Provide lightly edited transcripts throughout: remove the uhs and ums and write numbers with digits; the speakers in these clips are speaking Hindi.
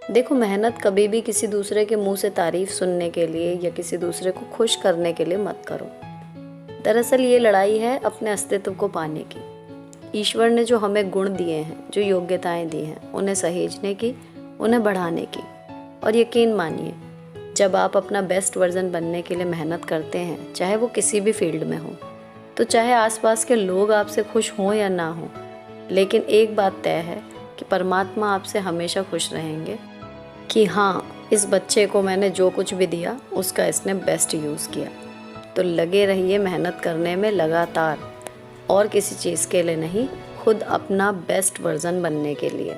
देखो, मेहनत कभी भी किसी दूसरे के मुंह से तारीफ सुनने के लिए या किसी दूसरे को खुश करने के लिए मत करो। दरअसल ये लड़ाई है अपने अस्तित्व को पाने की। ईश्वर ने जो हमें गुण दिए हैं, जो योग्यताएं दी हैं, उन्हें सहेजने की, उन्हें बढ़ाने की। और यकीन मानिए, जब आप अपना बेस्ट वर्जन बनने के लिए मेहनत करते हैं, चाहे वो किसी भी फील्ड में हो, तो चाहे आसपास के लोग आपसे खुश हों या ना हों, लेकिन एक बात तय है कि परमात्मा आपसे हमेशा खुश रहेंगे कि हाँ, इस बच्चे को मैंने जो कुछ भी दिया उसका इसने बेस्ट यूज़ किया। तो लगे रहिए मेहनत करने में लगातार, और किसी चीज़ के लिए नहीं, खुद अपना बेस्ट वर्जन बनने के लिए।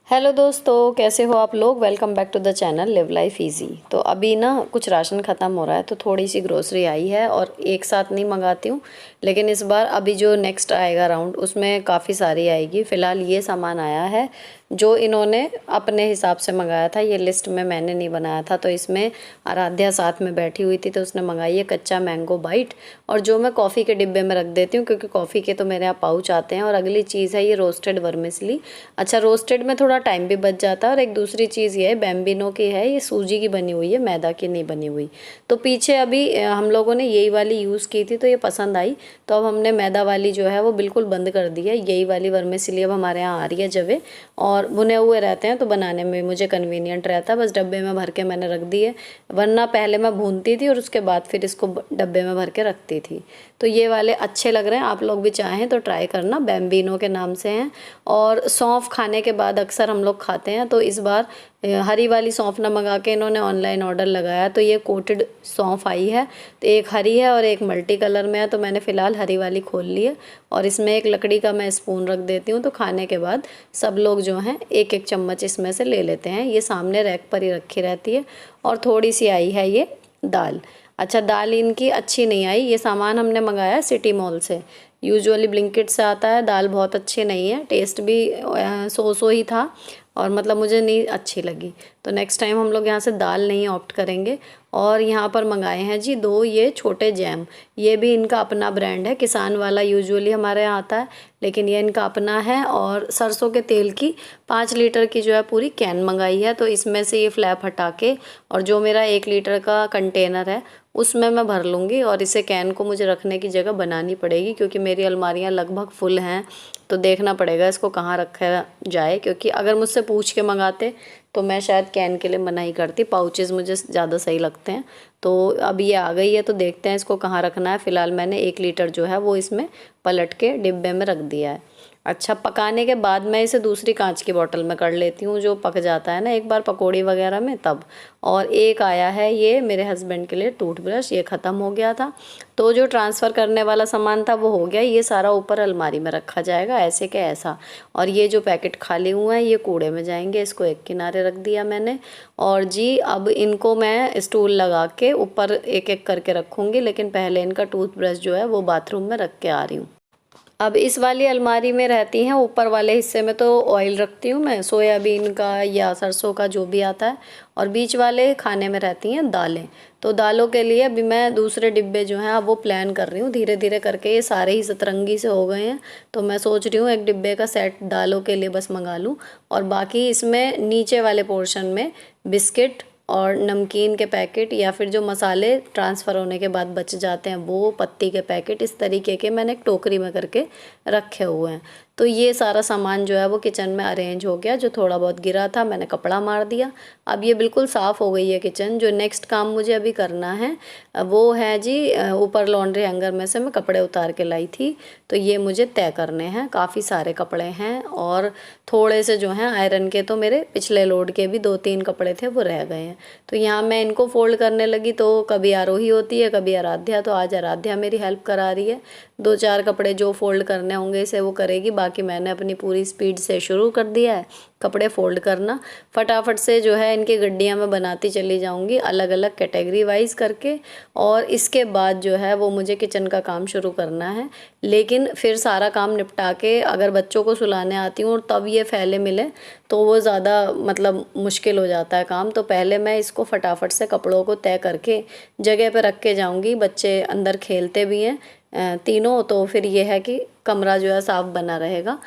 हेलो दोस्तों, कैसे हो आप लोग। Welcome back to the channel live life easy. तो अभी ना कुछ राशन ख़त्म हो रहा है, तो थोड़ी सी ग्रोसरी आई है और एक साथ नहीं मंगाती हूँ, लेकिन इस बार अभी जो नेक्स्ट आएगा राउंड उसमें काफ़ी सारी आएगी। फ़िलहाल ये सामान आया है जो इन्होंने अपने हिसाब से मंगाया था, ये लिस्ट में मैंने नहीं बनाया था। तो इसमें आराध्या साथ में बैठी हुई थी, तो उसने मंगाई है कच्चा मैंगो बाइट, और जो मैं कॉफ़ी के डिब्बे में रख देती हूँ क्योंकि कॉफ़ी के तो मेरे यहाँ पाउच आते हैं। और अगली चीज़ है ये रोस्टेड वर्मिसली। अच्छा, रोस्टेड में थोड़ा टाइम भी बच जाता है। और एक दूसरी चीज़ ये है, बैम्बिनो की है, ये सूजी की बनी हुई है, मैदा की नहीं बनी हुई। तो पीछे अभी हम लोगों ने यही वाली यूज़ की थी, तो ये पसंद आई, तो अब हमने मैदा वाली जो है वो बिल्कुल बंद कर दी है। यही वाली वर्मिसली अब हमारे यहाँ आ रही है जवे, और भुने हुए रहते हैं तो बनाने में मुझे कन्वीनियंट रहता है। बस डब्बे में भर के मैंने रख दी है, वरना पहले मैं भूनती थी और उसके बाद फिर इसको डब्बे में भर के रखती थी। तो ये वाले अच्छे लग रहे हैं, आप लोग भी चाहें तो ट्राई करना। बैम्बिनो के नाम से हैं। और सौंफ खाने के बाद अक्सर हम लोग खाते हैं, तो इस बार हरी वाली सौंफ ना मंगा के इन्होंने ऑनलाइन ऑर्डर लगाया, तो ये कोटेड सौंफ आई है। तो एक हरी है और एक मल्टी कलर में है, तो मैंने फ़िलहाल हरी वाली खोल ली है। और इसमें एक लकड़ी का मैं स्पून रख देती हूँ, तो खाने के बाद सब लोग जो हैं एक एक चम्मच इसमें से ले लेते हैं। ये सामने रैक पर ही रखी रहती है। और थोड़ी सी आई है ये दाल। अच्छा, दाल इनकी अच्छी नहीं आई। ये सामान हमने मंगाया सिटी मॉल से, यूजुअली ब्लिंकिट से आता है। दाल बहुत अच्छी नहीं है, टेस्ट भी सो ही था, और मतलब मुझे नहीं अच्छी लगी। तो नेक्स्ट टाइम हम लोग यहाँ से दाल नहीं ऑप्ट करेंगे। और यहाँ पर मंगाए हैं जी 2 ये छोटे जैम। ये भी इनका अपना ब्रांड है, किसान वाला यूजुअली हमारे यहाँ आता है, लेकिन ये इनका अपना है। और सरसों के तेल की 5 लीटर की जो है पूरी कैन मंगाई है। तो इसमें से ये फ्लैप हटा के, और जो मेरा 1 लीटर का कंटेनर है उसमें मैं भर लूँगी। और इसे कैन को मुझे रखने की जगह बनानी पड़ेगी, क्योंकि मेरी अलमारियाँ लगभग फुल हैं, तो देखना पड़ेगा इसको कहाँ रखा जाए। क्योंकि अगर मुझसे पूछ के मंगाते तो मैं शायद कैन के लिए मना ही करती, पाउचेस मुझे ज़्यादा सही लगते हैं। तो अब ये आ गई है, तो देखते हैं इसको कहाँ रखना है। फ़िलहाल मैंने 1 लीटर जो है वो इसमें पलट के डिब्बे में रख दिया है। अच्छा, पकाने के बाद मैं इसे दूसरी कांच की बोतल में कर लेती हूँ, जो पक जाता है ना एक बार पकौड़ी वगैरह में तब। और एक आया है ये मेरे हस्बैंड के लिए टूथब्रश, ये ख़त्म हो गया था, तो जो ट्रांसफ़र करने वाला सामान था वो हो गया। ये सारा ऊपर अलमारी में रखा जाएगा, ऐसे के ऐसा। और ये जो पैकेट खाली हुए हैं ये कूड़े में जाएंगे, इसको एक किनारे रख दिया मैंने। और जी अब इनको मैं स्टूल लगा के ऊपर एक एक करके रखूँगी, लेकिन पहले इनका टूथब्रश जो है वो बाथरूम में रख के आ रही हूँ। अब इस वाली अलमारी में रहती हैं, ऊपर वाले हिस्से में तो ऑयल रखती हूँ मैं, सोयाबीन का या सरसों का जो भी आता है, और बीच वाले खाने में रहती हैं दालें। तो दालों के लिए अभी मैं दूसरे डिब्बे जो हैं अब वो प्लान कर रही हूँ धीरे धीरे करके। ये सारे ही सतरंगी से हो गए हैं, तो मैं सोच रही हूँ एक डिब्बे का सेट दालों के लिए बस मंगा लूँ। और बाकी इसमें नीचे वाले पोर्शन में बिस्किट और नमकीन के पैकेट, या फिर जो मसाले ट्रांसफ़र होने के बाद बच जाते हैं वो पत्ती के पैकेट, इस तरीके के मैंने एक टोकरी में करके रखे हुए हैं। तो ये सारा सामान जो है वो किचन में अरेंज हो गया। जो थोड़ा बहुत गिरा था मैंने कपड़ा मार दिया। अब ये बिल्कुल साफ़ हो गई है किचन। जो नेक्स्ट काम मुझे अभी करना है वो है जी, ऊपर लॉन्ड्री हैंगर में से मैं कपड़े उतार के लाई थी, तो ये मुझे तय करने हैं। काफ़ी सारे कपड़े हैं, और थोड़े से जो हैं आयरन के, तो मेरे पिछले लोड के भी 2-3 कपड़े थे वो रह गए हैं। तो यहाँ मैं इनको फोल्ड करने लगी, तो कभी आरोही होती है कभी आराध्या, तो आज आराध्या मेरी हेल्प करा रही है। 2-4 कपड़े जो फोल्ड करने होंगे इसे वो करेगी, बाकी मैंने अपनी पूरी स्पीड से शुरू कर दिया है कपड़े फोल्ड करना। फटाफट से जो है इनकी गड्डियाँ मैं बनाती चली जाऊँगी अलग अलग कैटेगरी वाइज करके। और इसके बाद जो है वो मुझे किचन का काम शुरू करना है। लेकिन फिर सारा काम निपटा के अगर बच्चों को सुलाने आती हूँ और तब ये फैले मिले तो वो ज़्यादा मतलब मुश्किल हो जाता है काम। तो पहले मैं इसको फटाफट से कपड़ों को तय करके जगह पर रख के जाऊँगी। बच्चे अंदर खेलते भी हैं तीनों, तो फिर ये है कि कमरा जो है साफ बना रहेगा।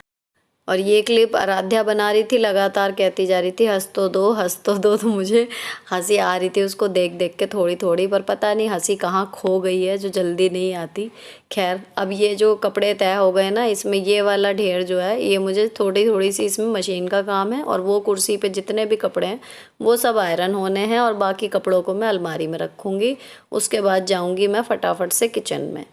और ये क्लिप आराध्या बना रही थी, लगातार कहती जा रही थी हंस तो दो हंस तो दो, तो मुझे हंसी आ रही थी उसको देख देख के थोड़ी थोड़ी, पर पता नहीं हंसी कहाँ खो गई है जो जल्दी नहीं आती। खैर अब ये जो कपड़े तय हो गए ना, इसमें ये वाला ढेर जो है ये मुझे थोड़ी थोड़ी सी इसमें मशीन का काम है, और वो कुर्सी पे जितने भी कपड़े हैं वो सब आयरन होने हैं, और बाकी कपड़ों को मैं अलमारी में रखूँगी। उसके बाद जाऊँगी मैं फटाफट से किचन में।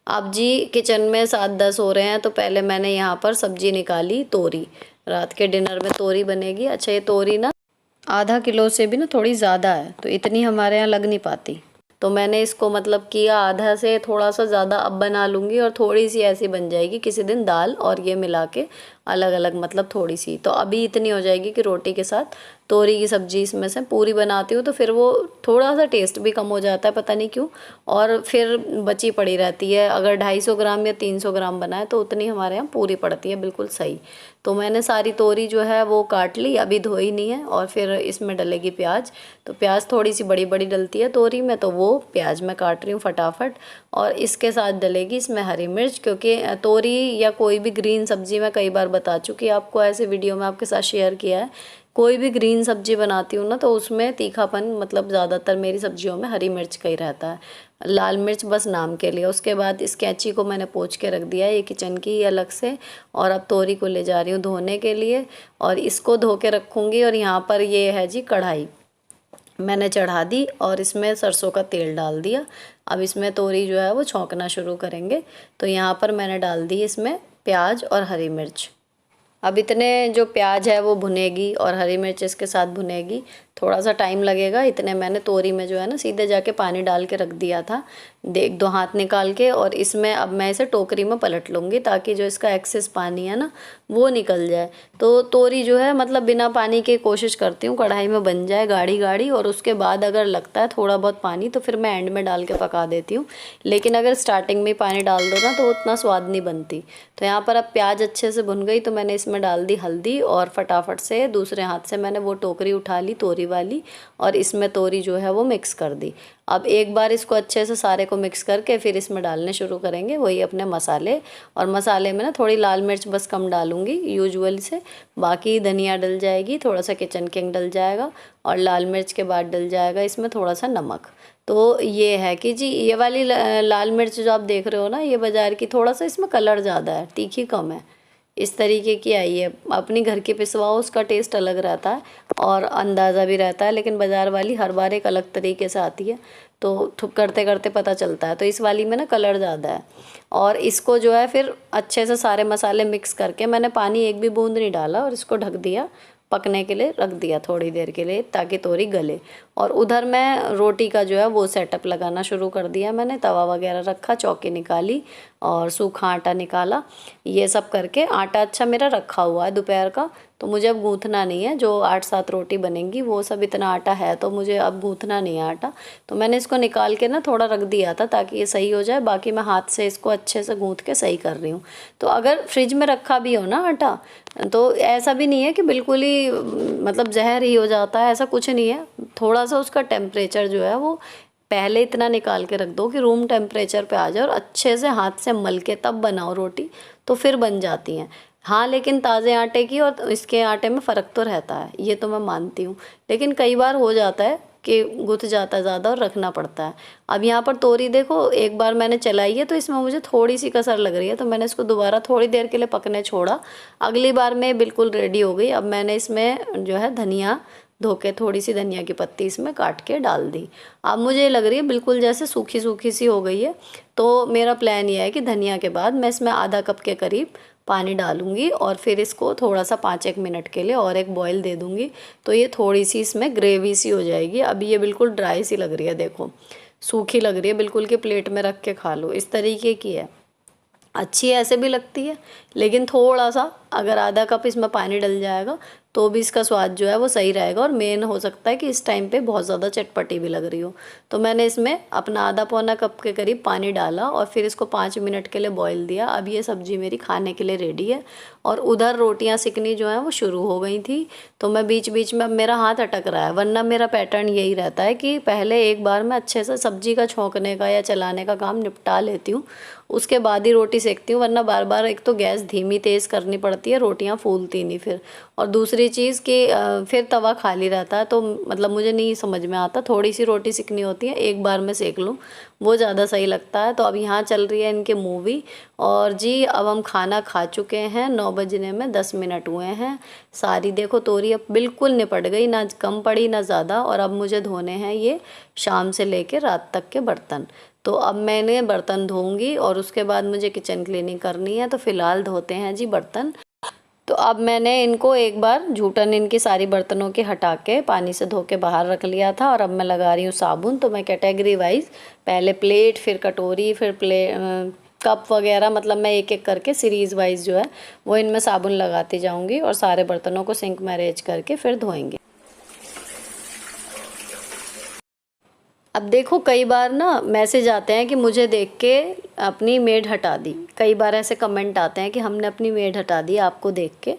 अब जी किचन में 7-10 हो रहे हैं, तो पहले मैंने यहाँ पर सब्जी निकाली तोरी। रात के डिनर में तोरी बनेगी। अच्छा ये तोरी ना आधा किलो से भी ना थोड़ी ज़्यादा है, तो इतनी हमारे यहाँ लग नहीं पाती, तो मैंने इसको मतलब किया आधा से थोड़ा सा ज़्यादा अब बना लूँगी, और थोड़ी सी ऐसी बन जाएगी किसी दिन दाल और ये मिला के अलग अलग, मतलब थोड़ी सी। तो अभी इतनी हो जाएगी कि रोटी के साथ तोरी की सब्ज़ी इसमें से पूरी बनाती हूँ, तो फिर वो थोड़ा सा टेस्ट भी कम हो जाता है पता नहीं क्यों, और फिर बची पड़ी रहती है। अगर 250 ग्राम या 300 ग्राम बनाए तो उतनी हमारे यहाँ पूरी पड़ती है, बिल्कुल सही। तो मैंने सारी तोरी जो है वो काट ली, अभी धोई नहीं है। और फिर इसमें डलेगी प्याज, तो प्याज थोड़ी सी बड़ी बड़ी डलती है तोरी में, तो वो प्याज मैं काट रही हूँ फटाफट। और इसके साथ डलेगी इसमें हरी मिर्च, क्योंकि तोरी या कोई भी ग्रीन सब्जी मैं कई बार बता चुकी आपको, ऐसे वीडियो में आपके साथ शेयर किया है। कोई भी ग्रीन सब्जी बनाती हूँ ना तो उसमें तीखापन मतलब ज़्यादातर मेरी सब्जियों में हरी मिर्च का ही रहता है, लाल मिर्च बस नाम के लिए। उसके बाद इस कैंची को मैंने पोंछ के रख दिया है, ये किचन की अलग से। और अब तोरी को ले जा रही हूँ धोने के लिए, और इसको धो के रखूँगी। और यहाँ पर ये है जी कढ़ाई मैंने चढ़ा दी, और इसमें सरसों का तेल डाल दिया। अब इसमें तोरी जो है वो छौंकना शुरू करेंगे। तो यहाँ पर मैंने डाल दी इसमें प्याज और हरी मिर्च। अब इतने जो प्याज है वो भुनेगी और हरी मिर्च इसके साथ भुनेगी, थोड़ा सा टाइम लगेगा। इतने मैंने तोरी में जो है ना सीधे जाके पानी डाल के रख दिया था, एक दो हाथ निकाल के। और इसमें अब मैं इसे टोकरी में पलट लूँगी ताकि जो इसका एक्सेस पानी है ना वो निकल जाए। तो तोरी जो है मतलब बिना पानी के कोशिश करती हूँ कढ़ाई में बन जाए गाढ़ी गाढ़ी, और उसके बाद अगर लगता है थोड़ा बहुत पानी तो फिर मैं एंड में डाल के पका देती हूँ। लेकिन अगर स्टार्टिंग में पानी डाल दो ना तो उतना स्वाद नहीं बनती। तो यहाँ पर अब प्याज अच्छे से भुन गई, तो मैंने इसमें डाल दी हल्दी, और फटाफट से दूसरे हाथ से मैंने वो टोकरी उठा ली तोरी वाली, और इसमें तोरी जो है वो मिक्स कर दी। अब एक बार इसको अच्छे से सारे को मिक्स करके फिर इसमें डालने शुरू करेंगे वही अपने मसाले। और मसाले में ना थोड़ी लाल मिर्च बस कम डालूंगी यूजुअल से, बाकी धनिया डल जाएगी, थोड़ा सा किचन किंग डल जाएगा, और लाल मिर्च के बाद डल जाएगा इसमें थोड़ा सा नमक। तो ये है कि जी ये वाली लाल मिर्च जो आप देख रहे हो ना ये बाज़ार की, थोड़ा सा इसमें कलर ज़्यादा है, तीखी कम है, इस तरीके की आई है। अपनी घर की पिसवाओ उसका टेस्ट अलग रहता है और अंदाज़ा भी रहता है, लेकिन बाज़ार वाली हर बार एक अलग तरीके से आती है, तो करते करते पता चलता है। तो इस वाली में ना कलर ज़्यादा है। और इसको जो है फिर अच्छे से सारे मसाले मिक्स करके मैंने पानी एक भी बूंद नहीं डाला, और इसको ढक दिया पकने के लिए, रख दिया थोड़ी देर के लिए ताकि तोरी गले। और उधर मैं रोटी का जो है वो सेटअप लगाना शुरू कर दिया। मैंने तवा वगैरह रखा, चौकी निकाली और सूखा आटा निकाला। ये सब करके आटा अच्छा मेरा रखा हुआ है दोपहर का, तो मुझे अब गूँथना नहीं है। जो 8-7 रोटी बनेंगी वो सब इतना आटा है, तो मुझे अब गूँथना नहीं है आटा। तो मैंने इसको निकाल के ना थोड़ा रख दिया था ताकि ये सही हो जाए। बाकी मैं हाथ से इसको अच्छे से गूँथ के सही कर रही हूँ। तो अगर फ्रिज में रखा भी हो ना आटा, तो ऐसा भी नहीं है कि बिल्कुल ही मतलब जहर ही हो जाता है, ऐसा कुछ नहीं है। थोड़ा सा उसका टेम्परेचर जो है वो पहले इतना निकाल के रख दो कि रूम टेम्परेचर पे आ जाए, और अच्छे से हाथ से मल के तब बनाओ रोटी, तो फिर बन जाती हैं। हाँ लेकिन ताज़े आटे की और इसके आटे में फ़र्क तो रहता है, ये तो मैं मानती हूँ। लेकिन कई बार हो जाता है कि गुथ जाता है ज़्यादा और रखना पड़ता है। अब यहाँ पर तोरी देखो, एक बार मैंने चलाई है तो इसमें मुझे थोड़ी सी कसर लग रही है, तो मैंने इसको दोबारा थोड़ी देर के लिए पकने छोड़ा। अगली बार में बिल्कुल रेडी हो गई। अब मैंने इसमें जो है धनिया धो के थोड़ी सी धनिया की पत्ती इसमें काट के डाल दी। अब मुझे लग रही है बिल्कुल जैसे सूखी सूखी सी हो गई है। तो मेरा प्लान ये है कि धनिया के बाद मैं इसमें आधा कप के करीब पानी डालूंगी, और फिर इसको थोड़ा सा 5-1 मिनट के लिए और एक बॉईल दे दूंगी। तो ये थोड़ी सी इसमें ग्रेवी सी हो जाएगी। अभी ये बिल्कुल ड्राई सी लग रही है, देखो सूखी लग रही है बिल्कुल, कि प्लेट में रख के खा लो, इस तरीके की है। अच्छी ऐसे भी लगती है, लेकिन थोड़ा सा अगर आधा कप इसमें पानी डल जाएगा तो भी इसका स्वाद जो है वो सही रहेगा। और मेन हो सकता है कि इस टाइम पे बहुत ज़्यादा चटपटी भी लग रही हो, तो मैंने इसमें अपना आधा पौना कप के करीब पानी डाला और फिर इसको 5 मिनट के लिए बॉईल दिया। अब ये सब्ज़ी मेरी खाने के लिए रेडी है। और उधर रोटियां सिकनी जो है वो शुरू हो गई थी, तो मैं बीच बीच में, अब मेरा हाथ अटक रहा है, वरना मेरा पैटर्न यही रहता है कि पहले एक बार मैं अच्छे से सब्ज़ी का छोंकने का या चलाने का काम निपटा लेती हूँ, उसके बाद ही रोटी सेकती हूँ। वरना बार बार एक तो गैस धीमी तेज़ करनी पड़ती है, रोटियाँ फूलती नहीं फिर। और दूसरी चीज़ कि फिर तवा खाली रहता है, तो मतलब मुझे नहीं समझ में आता, थोड़ी सी रोटी सिकनी होती है, एक बार में सेक लूँ वो ज़्यादा सही लगता है। तो अब यहाँ चल रही है इनकी मूवी। और जी अब हम खाना खा चुके हैं, 9 बजने में 10 मिनट हुए हैं। सारी देखो तोरी अब बिल्कुल निपट गई, ना कम पड़ी ना ज़्यादा। और अब मुझे धोने हैं ये शाम से लेके रात तक के बर्तन। तो अब मैंने बर्तन धोऊंगी और उसके बाद मुझे किचन क्लीनिंग करनी है। तो फ़िलहाल धोते हैं जी बर्तन। तो अब मैंने इनको एक बार जूठन इनकी सारी बर्तनों के हटा के पानी से धो के बाहर रख लिया था, और अब मैं लगा रही हूँ साबुन। तो मैं कैटेगरी वाइज पहले प्लेट, फिर कटोरी, फिर कप वगैरह, मतलब मैं एक एक करके सीरीज़ वाइज जो है वो इनमें साबुन लगाती जाऊंगी और सारे बर्तनों को सिंक में अरेंज करके फिर धोएंगे। अब देखो कई बार ना मैसेज आते हैं कि मुझे देख के अपनी मेड हटा दी, कई बार ऐसे कमेंट आते हैं कि हमने अपनी मेड हटा दी आपको देख के।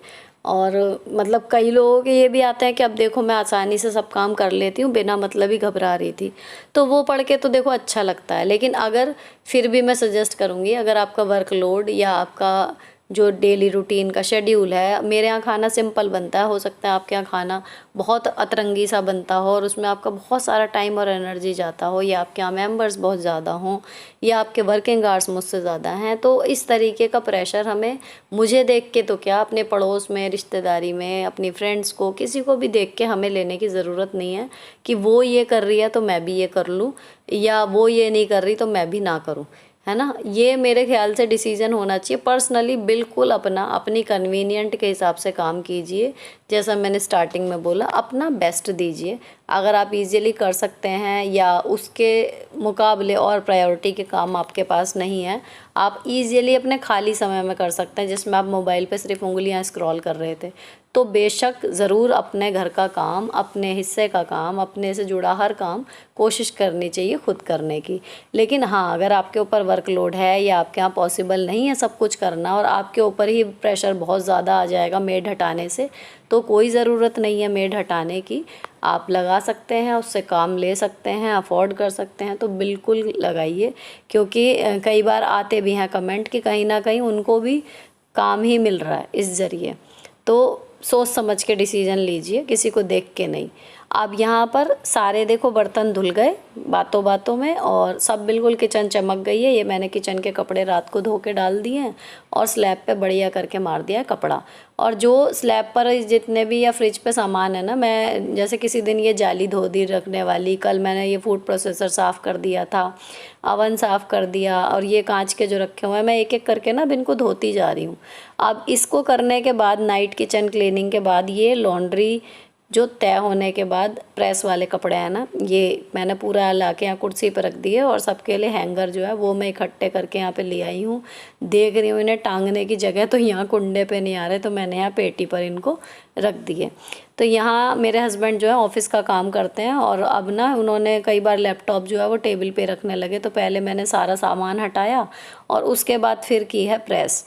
और मतलब कई लोगों के ये भी आते हैं कि अब देखो मैं आसानी से सब काम कर लेती हूँ, बिना मतलब ही घबरा रही थी। तो वो पढ़ के तो देखो अच्छा लगता है, लेकिन अगर फिर भी मैं सजेस्ट करूँगी, अगर आपका वर्कलोड या आपका जो डेली रूटीन का शेड्यूल है, मेरे यहाँ खाना सिंपल बनता है, हो सकता है आपके यहाँ खाना बहुत अतरंगी सा बनता हो और उसमें आपका बहुत सारा टाइम और एनर्जी जाता हो, या आपके यहाँ मेंबर्स बहुत ज़्यादा हों, या आपके वर्किंग आवर्स मुझसे ज़्यादा हैं। तो इस तरीके का प्रेशर हमें, मुझे देख के तो क्या, अपने पड़ोस में, रिश्तेदारी में, अपनी फ्रेंड्स को, किसी को भी देख के हमें लेने की ज़रूरत नहीं है कि वो ये कर रही है तो मैं भी ये कर लूँ, या वो ये नहीं कर रही तो मैं भी ना करूँ, है ना। ये मेरे ख्याल से डिसीजन होना चाहिए पर्सनली, बिल्कुल अपना, अपनी कन्वीनियंट के हिसाब से काम कीजिए। जैसा मैंने स्टार्टिंग में बोला, अपना बेस्ट दीजिए। अगर आप इजीली कर सकते हैं या उसके मुकाबले और प्रायोरिटी के काम आपके पास नहीं है, आप इजीली अपने खाली समय में कर सकते हैं, जिसमें आप मोबाइल पे सिर्फ उंगलियां स्क्रॉल कर रहे थे, तो बेशक ज़रूर अपने घर का काम, अपने हिस्से का काम, अपने से जुड़ा हर काम कोशिश करनी चाहिए खुद करने की। लेकिन हाँ, अगर आपके ऊपर वर्कलोड है या आपके यहाँ पॉसिबल नहीं है सब कुछ करना, और आपके ऊपर ही प्रेशर बहुत ज़्यादा आ जाएगा मेड हटाने से, तो कोई ज़रूरत नहीं है मेड हटाने की। आप लगा सकते हैं, उससे काम ले सकते हैं, अफोर्ड कर सकते हैं, तो बिल्कुल लगाइए। क्योंकि कई बार आते भी हैं कमेंट कि कहीं ना कहीं उनको भी काम ही मिल रहा है इस ज़रिए। तो सोच समझ के डिसीजन लीजिए, किसी को देख के नहीं। अब यहाँ पर सारे देखो बर्तन धुल गए बातों बातों में, और सब बिल्कुल किचन चमक गई है। ये मैंने किचन के कपड़े रात को धो के डाल दिए हैं और स्लैब पे बढ़िया करके मार दिया है कपड़ा। और जो स्लैब पर जितने भी या फ्रिज पे सामान है ना, मैं जैसे किसी दिन ये जाली धो दी रखने वाली, कल मैंने ये फूड प्रोसेसर साफ़ कर दिया था, अवन साफ़ कर दिया, और ये कांच के जो रखे हुए हैं, मैं एक एक करके ना अब इनको धोती जा रही हूँ। अब इसको करने के बाद, नाइट किचन क्लीनिंग के बाद, ये लॉन्ड्री जो तय होने के बाद प्रेस वाले कपड़े हैं ना, ये मैंने पूरा ला के यहाँ कुर्सी पर रख दिए, और सबके लिए हैंगर जो है वो मैं इकट्ठे करके यहाँ पे ले आई हूँ। देख रही हूँ इन्हें टांगने की जगह तो यहाँ कुंडे पे नहीं आ रहे, तो मैंने यहाँ पेटी पर इनको रख दिए। तो यहाँ मेरे हस्बैंड जो है ऑफिस का काम करते हैं, और अब ना उन्होंने कई बार लैपटॉप जो है वो टेबल पे रखने लगे, तो पहले मैंने सारा सामान हटाया और उसके बाद फिर की है प्रेस।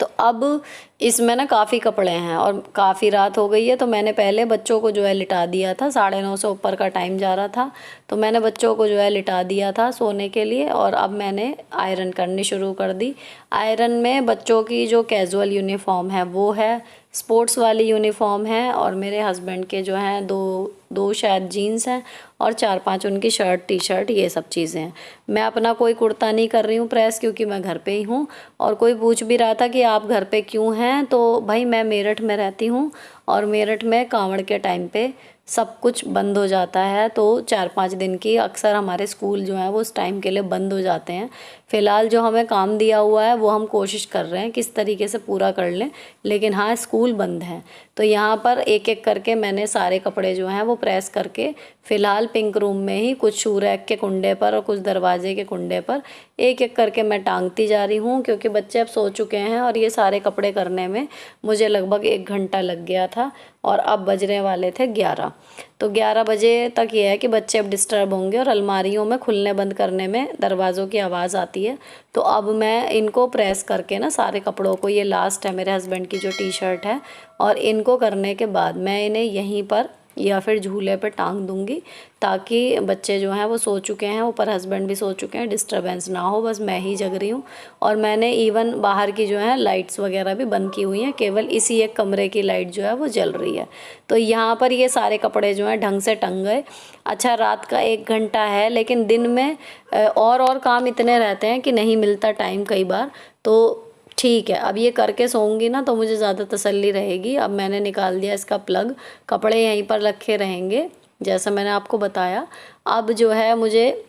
तो अब इसमें ना काफ़ी कपड़े हैं और काफ़ी रात हो गई है, तो मैंने पहले बच्चों को जो है लिटा दिया था, 9:30 से ऊपर का टाइम जा रहा था, तो मैंने बच्चों को जो है लिटा दिया था सोने के लिए। और अब मैंने आयरन करनी शुरू कर दी। आयरन में बच्चों की जो कैजुअल यूनिफॉर्म है वो है, स्पोर्ट्स वाली यूनिफॉर्म है, और मेरे हस्बैंड के जो हैं दो शायद जीन्स हैं, और 4-5 उनकी शर्ट, टी शर्ट, ये सब चीज़ें हैं। मैं अपना कोई कुर्ता नहीं कर रही हूँ प्रेस, क्योंकि मैं घर पे ही हूँ। और कोई पूछ भी रहा था कि आप घर पे क्यों हैं, तो भाई मैं मेरठ में रहती हूँ, और मेरठ में कांवड़ के टाइम पे सब कुछ बंद हो जाता है। तो 4-5 दिन की अक्सर हमारे स्कूल जो हैं वो उस टाइम के लिए बंद हो जाते हैं। फ़िलहाल जो हमें काम दिया हुआ है वो हम कोशिश कर रहे हैं किस तरीके से पूरा कर लें, लेकिन हाँ स्कूल बंद हैं। तो यहाँ पर एक एक करके मैंने सारे कपड़े जो हैं वो प्रेस करके फ़िलहाल पिंक रूम में ही कुछ शू रैक के कुंडे पर और कुछ दरवाजे के कुंडे पर एक एक करके मैं टांगती जा रही हूँ, क्योंकि बच्चे अब सो चुके हैं और ये सारे कपड़े करने में मुझे लगभग 1 घंटा लग गया था और अब बजने वाले थे 11। तो 11 बजे तक ये है कि बच्चे अब डिस्टर्ब होंगे और अलमारियों में खुलने बंद करने में दरवाज़ों की आवाज़ आती है। तो अब मैं इनको प्रेस करके ना सारे कपड़ों को, ये लास्ट है मेरे हस्बैंड की जो टी शर्ट है, और इनको करने के बाद मैं इन्हें यहीं पर या फिर झूले पर टांग दूंगी, ताकि बच्चे जो हैं वो सो चुके हैं, ऊपर हस्बैंड भी सो चुके हैं, डिस्टरबेंस ना हो, बस मैं ही जग रही हूँ। और मैंने इवन बाहर की जो है लाइट्स वगैरह भी बंद की हुई हैं, केवल इसी एक कमरे की लाइट जो है वो जल रही है। तो यहाँ पर ये सारे कपड़े जो हैं ढंग से टंग गए। अच्छा रात का 1 घंटा है, लेकिन दिन में और काम इतने रहते हैं कि नहीं मिलता टाइम कई बार। तो ठीक है, अब ये करके सोऊंगी ना तो मुझे ज़्यादा तसल्ली रहेगी। अब मैंने निकाल दिया इसका प्लग, कपड़े यहीं पर रखे रहेंगे जैसा मैंने आपको बताया। अब जो है मुझे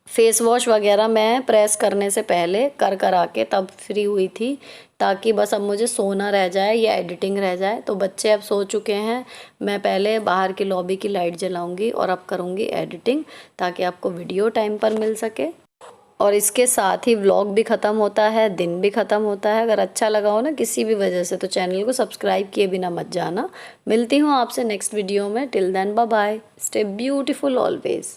फेस वॉश वगैरह मैं प्रेस करने से पहले कर आके तब फ्री हुई थी, ताकि बस अब मुझे सोना रह जाए या एडिटिंग रह जाए। तो बच्चे अब सो चुके हैं, मैं पहले बाहर की लॉबी की लाइट जलाऊंगी और अब करूँगी एडिटिंग, ताकि आपको वीडियो टाइम पर मिल सके। और इसके साथ ही व्लॉग भी ख़त्म होता है, दिन भी ख़त्म होता है। अगर अच्छा लगा हो ना किसी भी वजह से तो चैनल को सब्सक्राइब किए बिना मत जाना। मिलती हूँ आपसे नेक्स्ट वीडियो में। Till then bye bye, stay beautiful always.